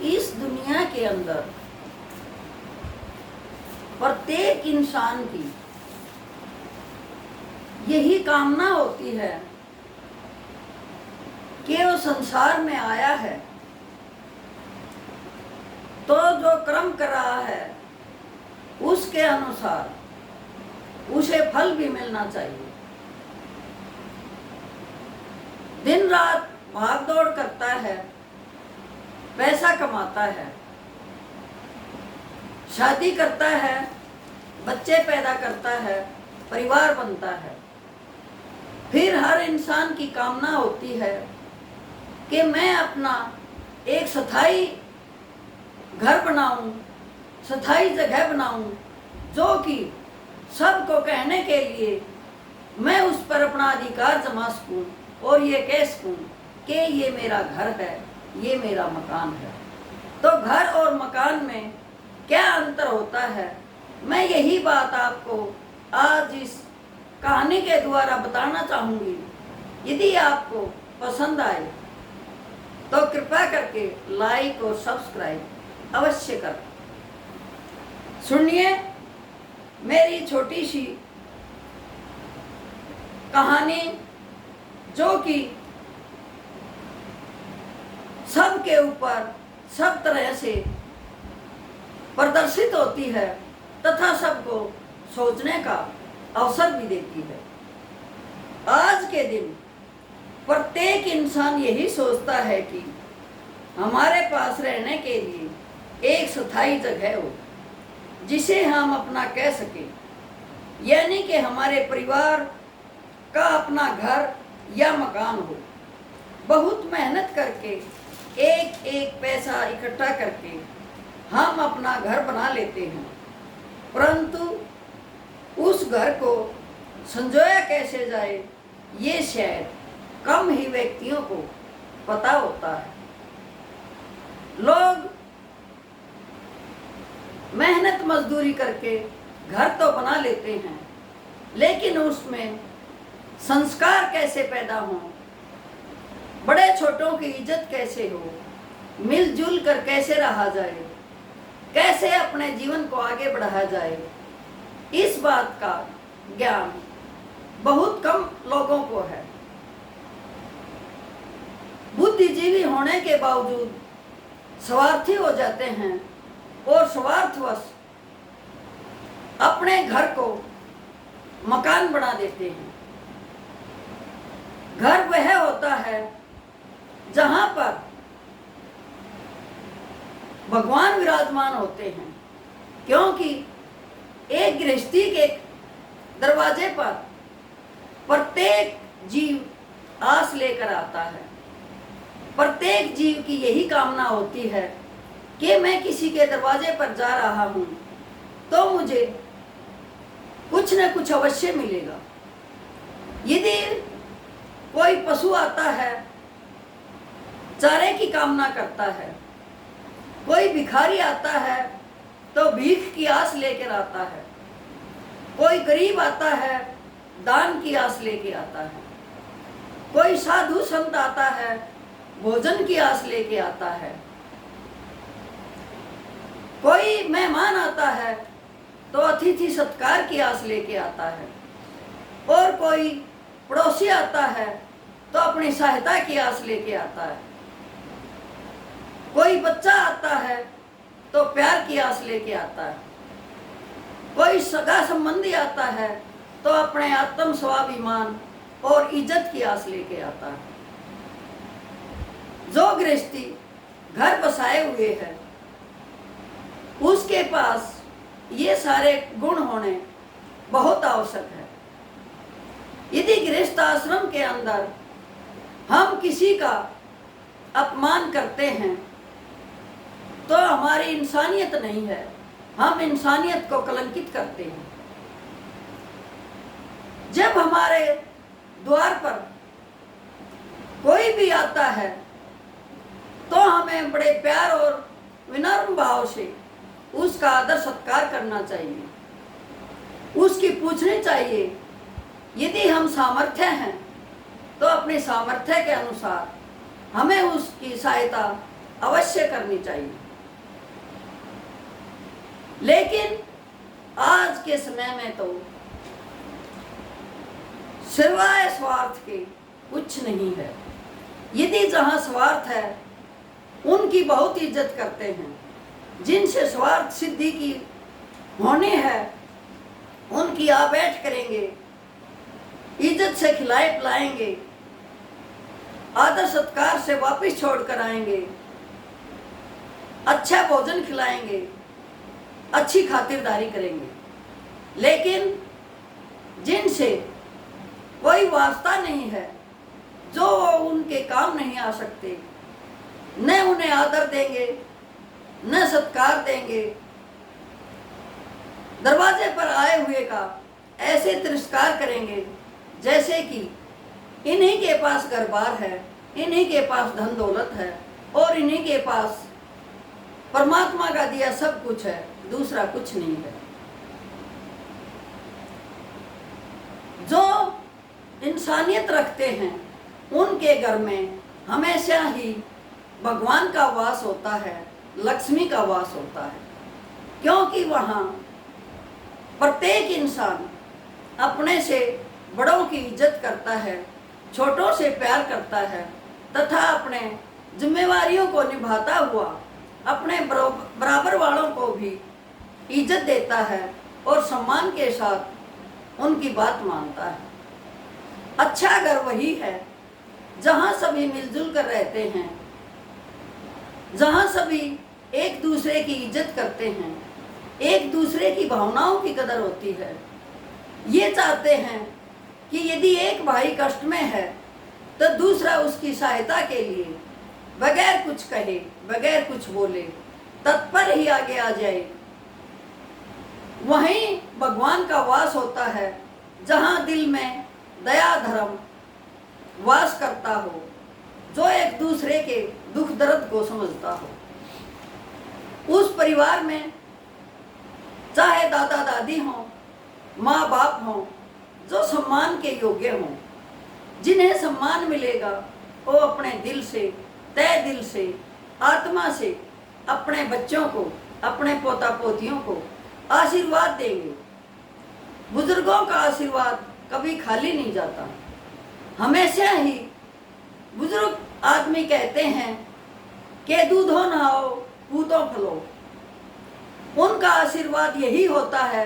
इस दुनिया के अंदर प्रत्येक इंसान की यही कामना होती है कि वो संसार में आया है तो जो कर्म कर रहा है उसके अनुसार उसे फल भी मिलना चाहिए। दिन रात भाग दौड़ करता है, पैसा कमाता है, शादी करता है, बच्चे पैदा करता है, परिवार बनता है। फिर हर इंसान की कामना होती है कि मैं अपना एक स्थायी घर बनाऊं, स्थायी जगह बनाऊं, जो कि सबको कहने के लिए मैं उस पर अपना अधिकार जमा सकूं और ये कह सकूं कि ये मेरा घर है, ये मेरा मकान है। तो घर और मकान में क्या अंतर होता है, मैं यही बात आपको आज इस कहानी के द्वारा बताना चाहूँगी। यदि आपको पसंद आए तो कृपया करके लाइक और सब्सक्राइब अवश्य करें। सुनिए मेरी छोटी सी कहानी, जो कि सबके ऊपर सब तरह से प्रदर्शित होती है तथा सबको सोचने का अवसर भी देती है। आज के दिन प्रत्येक इंसान यही सोचता है कि हमारे पास रहने के लिए एक स्थायी जगह हो जिसे हम अपना कह सकें, यानी कि हमारे परिवार का अपना घर या मकान हो। बहुत मेहनत करके एक एक पैसा इकट्ठा करके हम अपना घर बना लेते हैं, परंतु उस घर को संजोया कैसे जाए ये शायद कम ही व्यक्तियों को पता होता है। लोग मेहनत मजदूरी करके घर तो बना लेते हैं, लेकिन उसमें संस्कार कैसे पैदा हों, बड़े छोटों की इज्जत कैसे हो, मिलजुल कर कैसे रहा जाए, कैसे अपने जीवन को आगे बढ़ाया जाए, इस बात का ज्ञान बहुत कम लोगों को है। बुद्धिजीवी होने के बावजूद स्वार्थी हो जाते हैं और स्वार्थवश अपने घर को मकान बना देते हैं। घर वह होता है जहां पर भगवान विराजमान होते हैं, क्योंकि एक गृहस्थी के दरवाजे पर प्रत्येक जीव आस लेकर आता है। प्रत्येक जीव की यही कामना होती है कि मैं किसी के दरवाजे पर जा रहा हूं तो मुझे कुछ न कुछ अवश्य मिलेगा। यदि कोई पशु आता है, चारे की कामना करता है, कोई भिखारी आता है तो भीख की आस लेकर आता है, कोई गरीब आता है दान की आस लेके आता है, कोई साधु संत आता है भोजन की आस लेके आता है, कोई मेहमान आता है तो अतिथि सत्कार की आस लेके आता है, और कोई पड़ोसी आता है तो अपनी सहायता की आस लेके आता है, कोई बच्चा आता है तो प्यार की आस लेके आता है, कोई सगा संबंधी आता है तो अपने आत्म स्वाभिमान और इज्जत की आस लेके आता है। जो गृहस्थी घर बसाए हुए है उसके पास ये सारे गुण होने बहुत आवश्यक है। यदि गृहस्थ आश्रम के अंदर हम किसी का अपमान करते हैं तो हमारी इंसानियत नहीं है, हम इंसानियत को कलंकित करते हैं। जब हमारे द्वार पर कोई भी आता है तो हमें बड़े प्यार और विनम्र भाव से उसका आदर सत्कार करना चाहिए, उसकी पूछनी चाहिए। यदि हम सामर्थ्य हैं तो अपने सामर्थ्य के अनुसार हमें उसकी सहायता अवश्य करनी चाहिए। लेकिन आज के समय में तो सिवाय स्वार्थ के कुछ नहीं है। यदि जहाँ स्वार्थ है उनकी बहुत इज्जत करते हैं, जिनसे स्वार्थ सिद्धि की होनी है उनकी आ बैठ करेंगे, इज्जत से खिलाए पिलाएंगे, आदर सत्कार से वापिस छोड़ कर आएंगे, अच्छा भोजन खिलाएंगे, अच्छी खातिरदारी करेंगे। लेकिन जिनसे कोई वास्ता नहीं है, जो उनके काम नहीं आ सकते, न उन्हें आदर देंगे न सत्कार देंगे, दरवाजे पर आए हुए का ऐसे तिरस्कार करेंगे जैसे कि इन्हीं के पास घर बार है, इन्हीं के पास धन दौलत है और इन्हीं के पास परमात्मा का दिया सब कुछ है, दूसरा कुछ नहीं है। जो इंसानियत रखते हैं उनके घर में हमेशा ही भगवान का वास होता है, लक्ष्मी का वास होता है, क्योंकि वहाँ प्रत्येक इंसान अपने से बड़ों की इज्जत करता है, छोटों से प्यार करता है तथा अपने जिम्मेवारियों को निभाता हुआ अपने बराबर वालों को भी इज्जत देता है और सम्मान के साथ उनकी बात मानता है। अच्छा घर वही है जहाँ सभी मिलजुल कर रहते हैं, जहाँ सभी एक दूसरे की इज्जत करते हैं, एक दूसरे की भावनाओं की कदर होती है। ये चाहते हैं कि यदि एक भाई कष्ट में है तो दूसरा उसकी सहायता के लिए बगैर कुछ कहे, बगैर कुछ बोले तत्पर ही आगे आ जाए। वहीं भगवान का वास होता है जहाँ दिल में दया धर्म वास करता हो, जो एक दूसरे के दुख दर्द को समझता हो। उस परिवार में चाहे दादा दादी हों, माँ बाप हों, जो सम्मान के योग्य हों, जिन्हें सम्मान मिलेगा वो अपने दिल से, तय दिल से, आत्मा से अपने बच्चों को, अपने पोता पोतियों को आशीर्वाद देंगे। बुजुर्गों का आशीर्वाद कभी खाली नहीं जाता। हमेशा ही बुजुर्ग आदमी कहते हैं कि दूधो नहाओ पूतो फलो। उनका आशीर्वाद यही होता है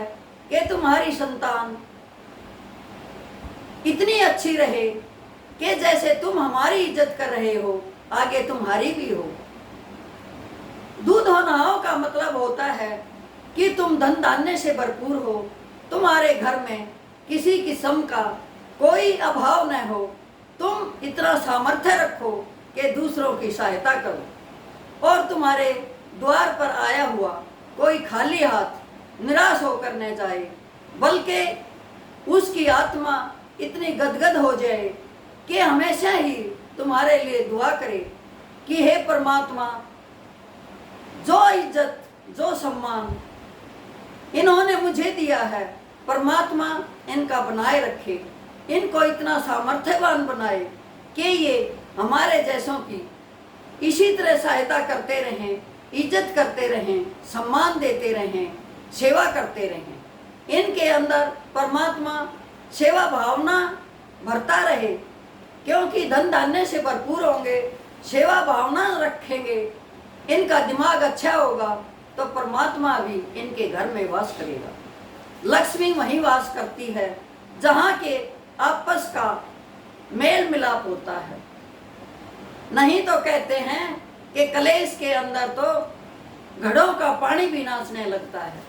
कि तुम्हारी संतान इतनी अच्छी रहे कि जैसे तुम हमारी इज्जत कर रहे हो आगे तुम्हारी भी हो। दूधो नहाओ का मतलब होता है कि तुम धन धान्य से भरपूर हो, तुम्हारे घर में किसी किस्म का कोई अभाव न हो, तुम इतना सामर्थ्य रखो कि दूसरों की सहायता करो और तुम्हारे द्वार पर आया हुआ कोई खाली हाथ निराश होकर न जाए, बल्कि उसकी आत्मा इतनी गदगद हो जाए कि हमेशा ही तुम्हारे लिए दुआ करे कि हे परमात्मा, जो इज्जत जो सम्मान इन्होंने मुझे दिया है, परमात्मा इनका बनाए रखे, इनको इतना सामर्थ्यवान बनाए कि ये हमारे जैसों की इसी तरह सहायता करते रहें, इज्जत करते रहें, सम्मान देते रहें, सेवा करते रहें। इनके अंदर परमात्मा सेवा भावना भरता रहे, क्योंकि धन धान्य से भरपूर होंगे, सेवा भावना रखेंगे, इनका दिमाग अच्छा होगा तो परमात्मा भी इनके घर में वास करेगा। लक्ष्मी वहीं वास करती है जहाँ के आपस का मेल मिलाप होता है। नहीं तो कहते हैं कि कलेश के अंदर तो घड़ों का पानी भी नाचने लगता है।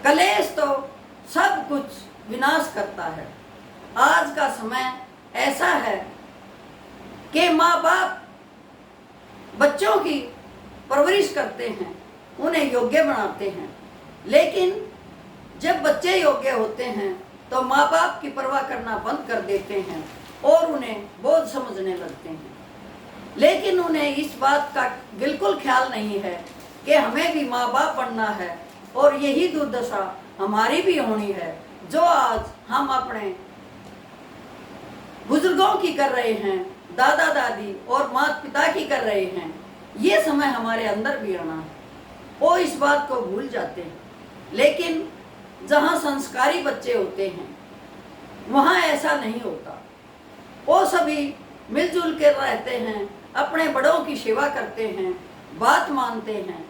कलेश तो सब कुछ विनाश करता है। आज का समय ऐसा है कि माँ बाप बच्चों की परवरिश करते हैं, उन्हें योग्य बनाते हैं, लेकिन जब बच्चे योग्य होते हैं तो माँ बाप की परवाह करना बंद कर देते हैं और उन्हें बोझ समझने लगते हैं। लेकिन उन्हें इस बात का बिल्कुल ख्याल नहीं है कि हमें भी माँ बाप बनना है और यही दुर्दशा हमारी भी होनी है जो आज हम अपने बुजुर्गों की कर रहे हैं, दादा दादी और माता पिता की कर रहे हैं, ये समय हमारे अंदर भी आना है। वो इस बात को भूल जाते हैं। लेकिन जहाँ संस्कारी बच्चे होते हैं वहाँ ऐसा नहीं होता। वो सभी मिलजुल कर रहते हैं, अपने बड़ों की सेवा करते हैं, बात मानते हैं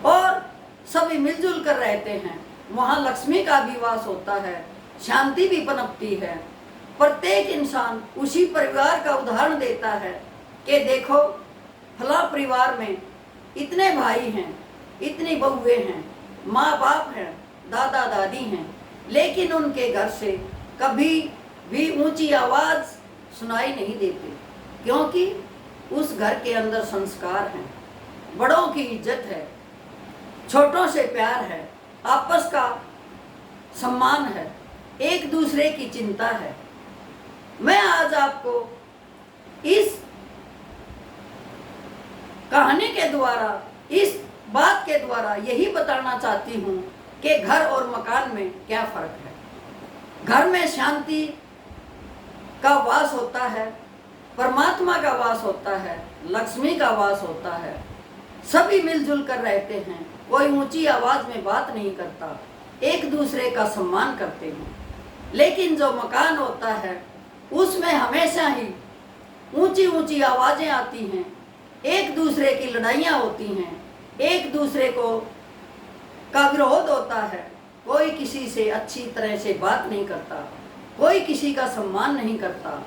और सभी मिलजुल कर रहते हैं। वहाँ लक्ष्मी का भी वास होता है, शांति भी पनपती है। प्रत्येक इंसान उसी परिवार का उदाहरण देता है कि देखो फला परिवार में इतने भाई हैं, इतनी बहुएं हैं, माँ बाप हैं, दादा दादी हैं, लेकिन उनके घर से कभी भी ऊंची आवाज़ सुनाई नहीं देती, क्योंकि उस घर के अंदर संस्कार हैं, बड़ों की इज्जत है, छोटों से प्यार है, आपस का सम्मान है, एक दूसरे की चिंता है। मैं आज आपको इस कहानी के द्वारा, इस बात के द्वारा यही बताना चाहती हूँ कि घर और मकान में क्या फर्क है। घर में शांति का वास होता है, परमात्मा का वास होता है, लक्ष्मी का वास होता है, सभी मिलजुल कर रहते हैं, कोई ऊंची आवाज में बात नहीं करता, एक दूसरे का सम्मान करते हैं। लेकिन जो मकान होता है उसमें हमेशा ही ऊंची ऊंची आवाजें आती हैं, एक दूसरे की लड़ाइयाँ होती हैं, एक दूसरे को का विरोध होता है, कोई किसी से अच्छी तरह से बात नहीं करता, कोई किसी का सम्मान नहीं करता,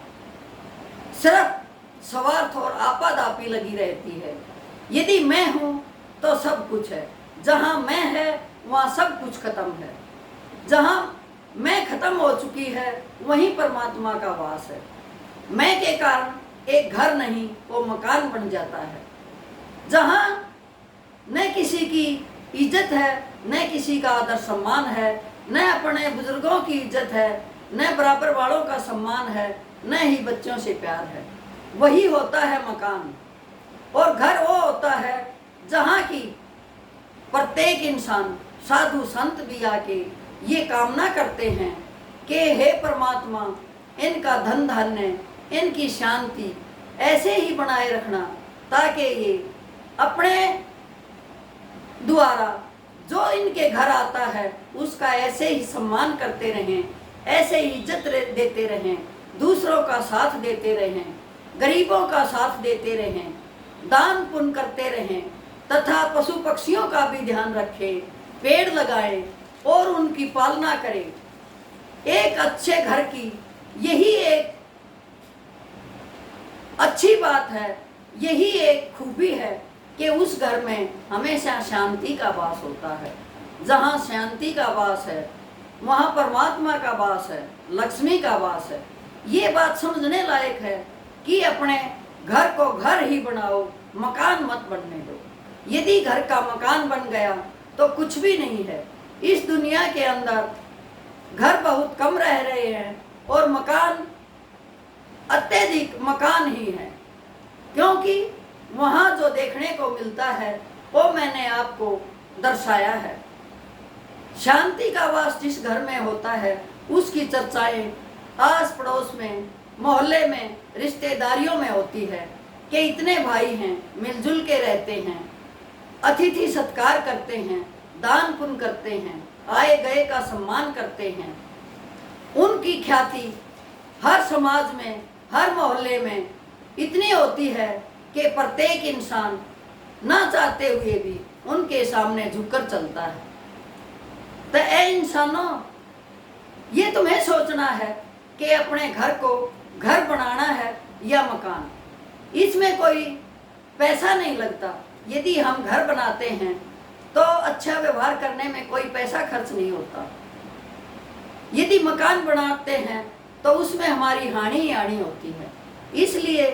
सिर्फ स्वार्थ और आपादापी लगी रहती है। यदि मैं हूँ तो सब कुछ है, जहाँ मैं है वहाँ सब कुछ खत्म है, जहाँ मैं खत्म हो चुकी है वहीं परमात्मा का वास है। मैं के कारण एक घर नहीं वो मकान बन जाता है, जहाँ न किसी की इज्जत है, न किसी का आदर सम्मान है, न अपने बुजुर्गों की इज्जत है, न बराबर वालों का सम्मान है, न ही बच्चों से प्यार है। वही होता है मकान। और घर वो होता है जहाँ की प्रत्येक इंसान, साधु संत भी आके ये कामना करते हैं कि हे परमात्मा, इनका धन धान्य, इनकी शांति ऐसे ही बनाए रखना, ताकि ये अपने द्वारा जो इनके घर आता है उसका ऐसे ही सम्मान करते रहें, ऐसे ही इज्जत देते रहें, दूसरों का साथ देते रहें, गरीबों का साथ देते रहें, दान पुण्य करते रहें, तथा पशु पक्षियों का भी ध्यान रखें, पेड़ लगाएं और उनकी पालना करें। एक अच्छे घर की यही एक अच्छी बात है, यही एक खूबी है कि उस घर में हमेशा शांति का वास होता है। जहाँ शांति का वास है वहाँ परमात्मा का वास है, लक्ष्मी का वास है। ये बात समझने लायक है कि अपने घर को घर ही बनाओ, मकान मत बनने दो। यदि घर का मकान बन गया तो कुछ भी नहीं है। इस दुनिया के अंदर घर बहुत कम रह रहे हैं और मकान अत्यधिक मकान ही है, क्योंकि वहाँ जो देखने को मिलता है वो मैंने आपको दर्शाया है। शांति का वास जिस घर में होता है उसकी चर्चाएं आस पड़ोस में, मोहल्ले में, रिश्तेदारियों में होती है कि इतने भाई हैं, मिलजुल के रहते हैं, अतिथि सत्कार करते हैं, दान पुण्य करते हैं, आए गए का सम्मान करते हैं। उनकी ख्याति हर समाज में, हर मोहल्ले में इतनी होती है कि प्रत्येक इंसान ना चाहते हुए भी उनके सामने झुककर चलता है। तो ऐ इंसानों, ये तुम्हें सोचना है कि अपने घर को घर बनाना है या मकान। इसमें कोई पैसा नहीं लगता। यदि हम घर बनाते हैं तो अच्छा व्यवहार करने में कोई पैसा खर्च नहीं होता। यदि मकान बनाते हैं तो उसमें हमारी हानि ही हानि होती है। इसलिए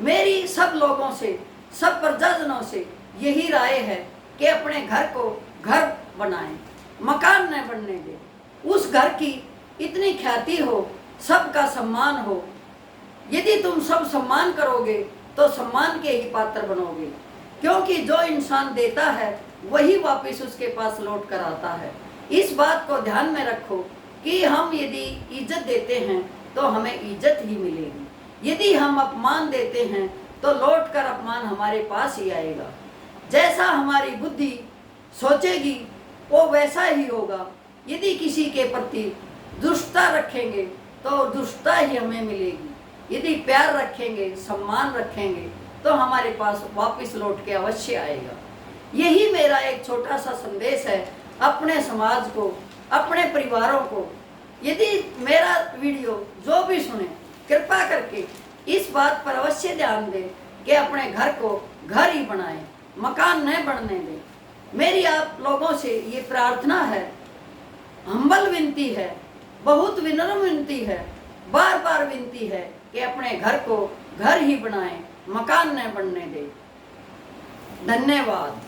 मेरी सब लोगों से, सब प्रजाजनों से यही राय है कि अपने घर को घर बनाएं, मकान न बनने दें। उस घर की इतनी ख्याति हो, सबका सम्मान हो। यदि तुम सब सम्मान करोगे तो सम्मान के ही पात्र बनोगे, क्योंकि जो इंसान देता है वही वापस उसके पास लौट कर आता है। इस बात को ध्यान में रखो कि हम यदि इज्जत देते हैं तो हमें इज्जत ही मिलेगी। यदि हम अपमान देते हैं तो लौट कर अपमान हमारे पास ही आएगा। जैसा हमारी बुद्धि सोचेगी वो वैसा ही होगा। यदि किसी के प्रति दुष्टता रखेंगे तो दुष्टता ही हमें मिलेगी। यदि प्यार रखेंगे, सम्मान रखेंगे तो हमारे पास वापस लौट के अवश्य आएगा। यही मेरा एक छोटा सा संदेश है अपने समाज को, अपने परिवारों को। यदि मेरा वीडियो जो भी सुने, कृपा करके इस बात पर अवश्य ध्यान दें कि अपने घर को घर ही बनाएं, मकान न बनने दें। मेरी आप लोगों से ये प्रार्थना है, हम्बल विनती है, बहुत विनम्र विनती है, बार बार विनती है कि अपने घर को घर ही बनाएं, मकान न बनने दें। धन्यवाद।